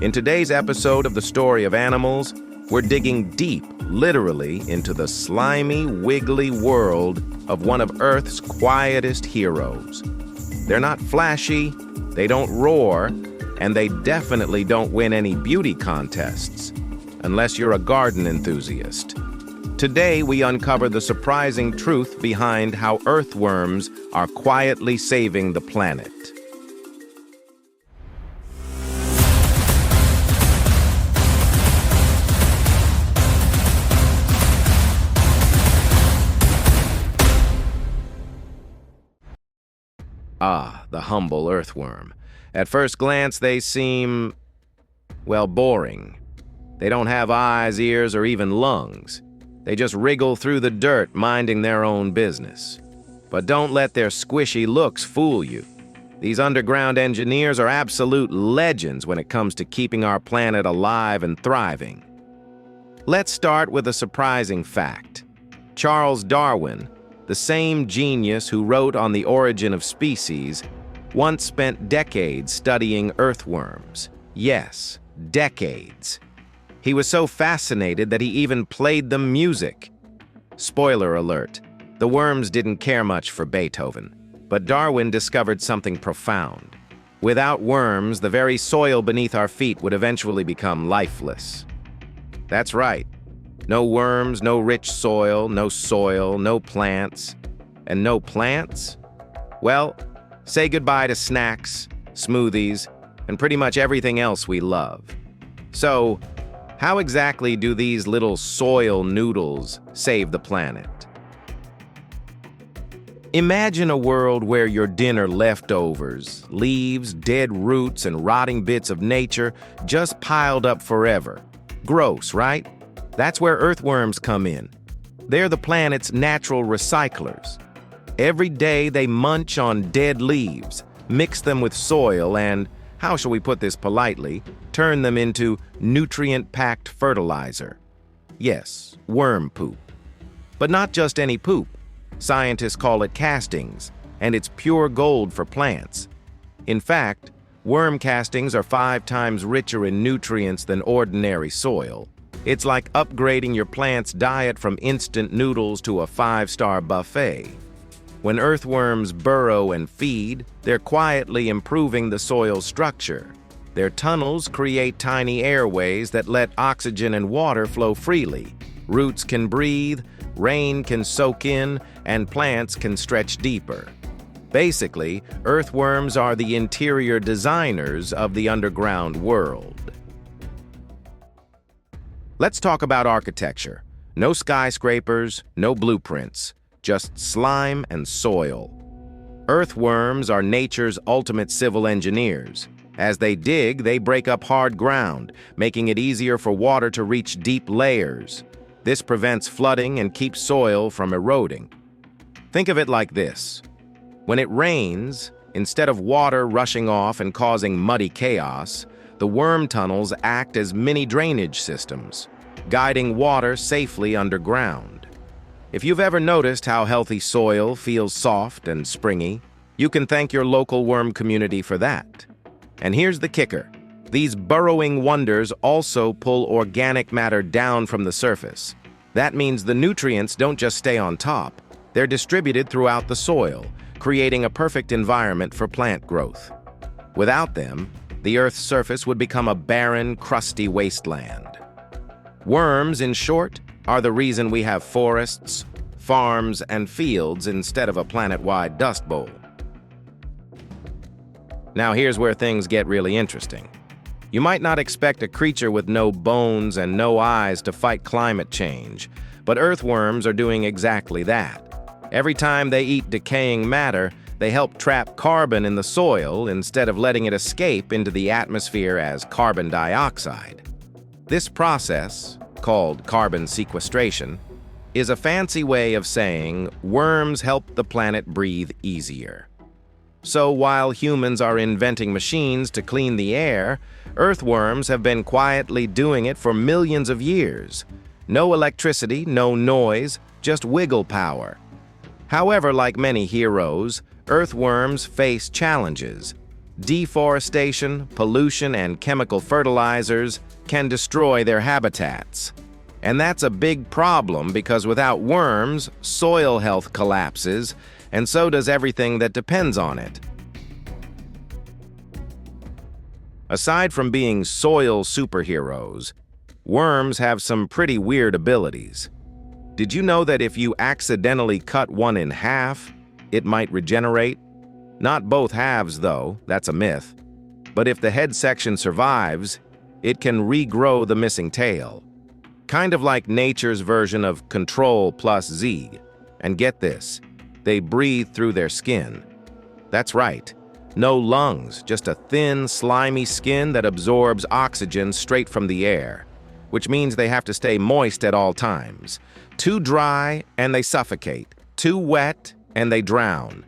In today's episode of The Story of Animals, we're digging deep, literally, into the slimy, wiggly world of one of Earth's quietest heroes. They're not flashy, they don't roar, and they definitely don't win any beauty contests, unless you're a garden enthusiast. Today, we uncover the surprising truth behind how earthworms are quietly saving the planet. Ah, the humble earthworm. At first glance, they seem, well, boring. They don't have eyes, ears, or even lungs. They just wriggle through the dirt, minding their own business. But don't let their squishy looks fool you. These underground engineers are absolute legends when it comes to keeping our planet alive and thriving. Let's start with a surprising fact. Charles Darwin, the same genius who wrote on the origin of species, once spent decades studying earthworms. Yes, decades. He was so fascinated that he even played them music. Spoiler alert, the worms didn't care much for Beethoven, but Darwin discovered something profound. Without worms, the very soil beneath our feet would eventually become lifeless. That's right. No worms, no rich soil, no plants. And no plants? Well, say goodbye to snacks, smoothies, and pretty much everything else we love. So, how exactly do these little soil noodles save the planet? Imagine a world where your dinner leftovers, leaves, dead roots, and rotting bits of nature just piled up forever. Gross, right? That's where earthworms come in. They're the planet's natural recyclers. Every day they munch on dead leaves, mix them with soil, and, how shall we put this politely, turn them into nutrient-packed fertilizer. Yes, worm poop. But not just any poop. Scientists call it castings, and it's pure gold for plants. In fact, worm castings are 5 times richer in nutrients than ordinary soil. It's like upgrading your plant's diet from instant noodles to a 5-star buffet. When earthworms burrow and feed, they're quietly improving the soil's structure. Their tunnels create tiny airways that let oxygen and water flow freely. Roots can breathe, rain can soak in, and plants can stretch deeper. Basically, earthworms are the interior designers of the underground world. Let's talk about architecture. No skyscrapers, no blueprints, just slime and soil. Earthworms are nature's ultimate civil engineers. As they dig, they break up hard ground, making it easier for water to reach deep layers. This prevents flooding and keeps soil from eroding. Think of it like this. When it rains, instead of water rushing off and causing muddy chaos, the worm tunnels act as mini drainage systems, guiding water safely underground. If you've ever noticed how healthy soil feels soft and springy, you can thank your local worm community for that. And here's the kicker. These burrowing wonders also pull organic matter down from the surface. That means the nutrients don't just stay on top. They're distributed throughout the soil, creating a perfect environment for plant growth. Without them, the Earth's surface would become a barren, crusty wasteland. Worms, in short, are the reason we have forests, farms, and fields instead of a planet-wide dust bowl. Now here's where things get really interesting. You might not expect a creature with no bones and no eyes to fight climate change, but earthworms are doing exactly that. Every time they eat decaying matter, they help trap carbon in the soil instead of letting it escape into the atmosphere as carbon dioxide. This process, called carbon sequestration, is a fancy way of saying worms help the planet breathe easier. So while humans are inventing machines to clean the air, earthworms have been quietly doing it for millions of years. No electricity, no noise, just wiggle power. However, like many heroes, earthworms face challenges. Deforestation, pollution, and chemical fertilizers can destroy their habitats. And that's a big problem because without worms, soil health collapses, and so does everything that depends on it. Aside from being soil superheroes, worms have some pretty weird abilities. Did you know that if you accidentally cut one in half, it might regenerate? Not both halves, though, that's a myth. But if the head section survives, it can regrow the missing tail. Kind of like nature's version of Control plus Z. And get this, they breathe through their skin. That's right, no lungs, just a thin, slimy skin that absorbs oxygen straight from the air, which means they have to stay moist at all times. Too dry, and they suffocate. Too wet, and they drown.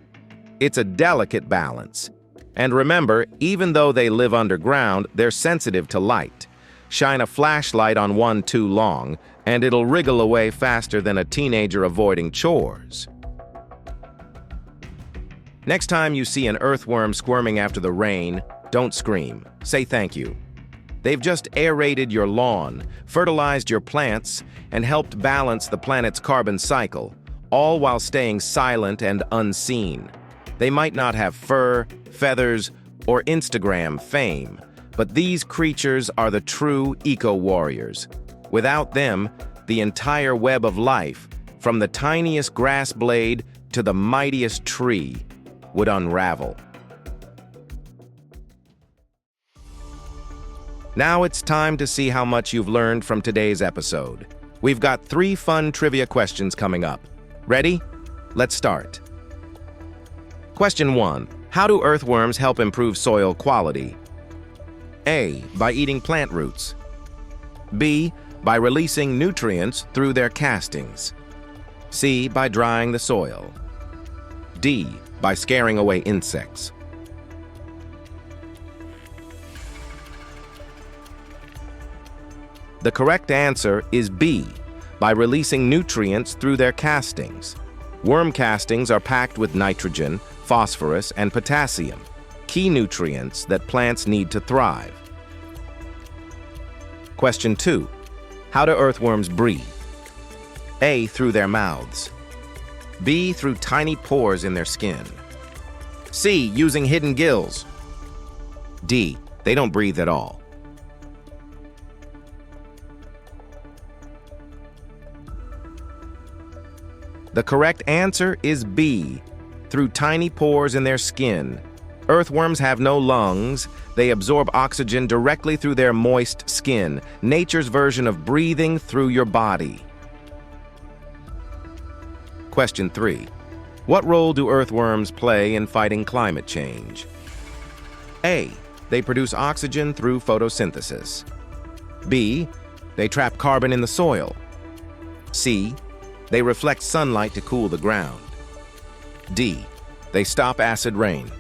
It's a delicate balance. And remember, even though they live underground, they're sensitive to light. Shine a flashlight on one too long, and it'll wriggle away faster than a teenager avoiding chores. Next time you see an earthworm squirming after the rain, don't scream. Say thank you. They've just aerated your lawn, fertilized your plants, and helped balance the planet's carbon cycle, all while staying silent and unseen. They might not have fur, feathers, or Instagram fame, but these creatures are the true eco-warriors. Without them, the entire web of life, from the tiniest grass blade to the mightiest tree, would unravel. Now it's time to see how much you've learned from today's episode. We've got 3 fun trivia questions coming up. Ready? Let's start. Question 1. How do earthworms help improve soil quality? A. By eating plant roots. B. By releasing nutrients through their castings. C. By drying the soil. D. By scaring away insects. The correct answer is B. By releasing nutrients through their castings. Worm castings are packed with nitrogen, phosphorus, and potassium, key nutrients that plants need to thrive. Question 2. How do earthworms breathe? A. Through their mouths. B. Through tiny pores in their skin. C. Using hidden gills. D. They don't breathe at all. The correct answer is B. Through tiny pores in their skin. Earthworms have no lungs. They absorb oxygen directly through their moist skin, nature's version of breathing through your body. Question 3. What role do earthworms play in fighting climate change? A. They produce oxygen through photosynthesis. B. They trap carbon in the soil. C. They reflect sunlight to cool the ground. D. They stop acid rain.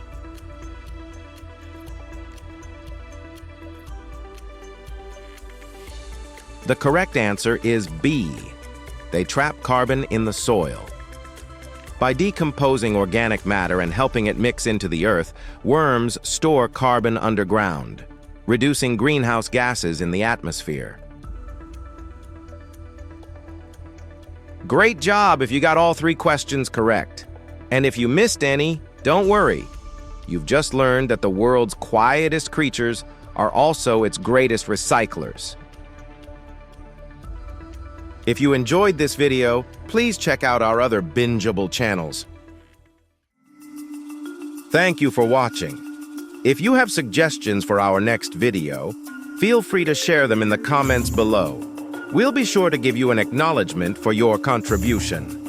The correct answer is B. They trap carbon in the soil. By decomposing organic matter and helping it mix into the earth, worms store carbon underground, reducing greenhouse gases in the atmosphere. Great job if you got all 3 questions correct. And if you missed any, don't worry. You've just learned that the world's quietest creatures are also its greatest recyclers. If you enjoyed this video, please check out our other binge-able channels. Thank you for watching. If you have suggestions for our next video, feel free to share them in the comments below. We'll be sure to give you an acknowledgement for your contribution.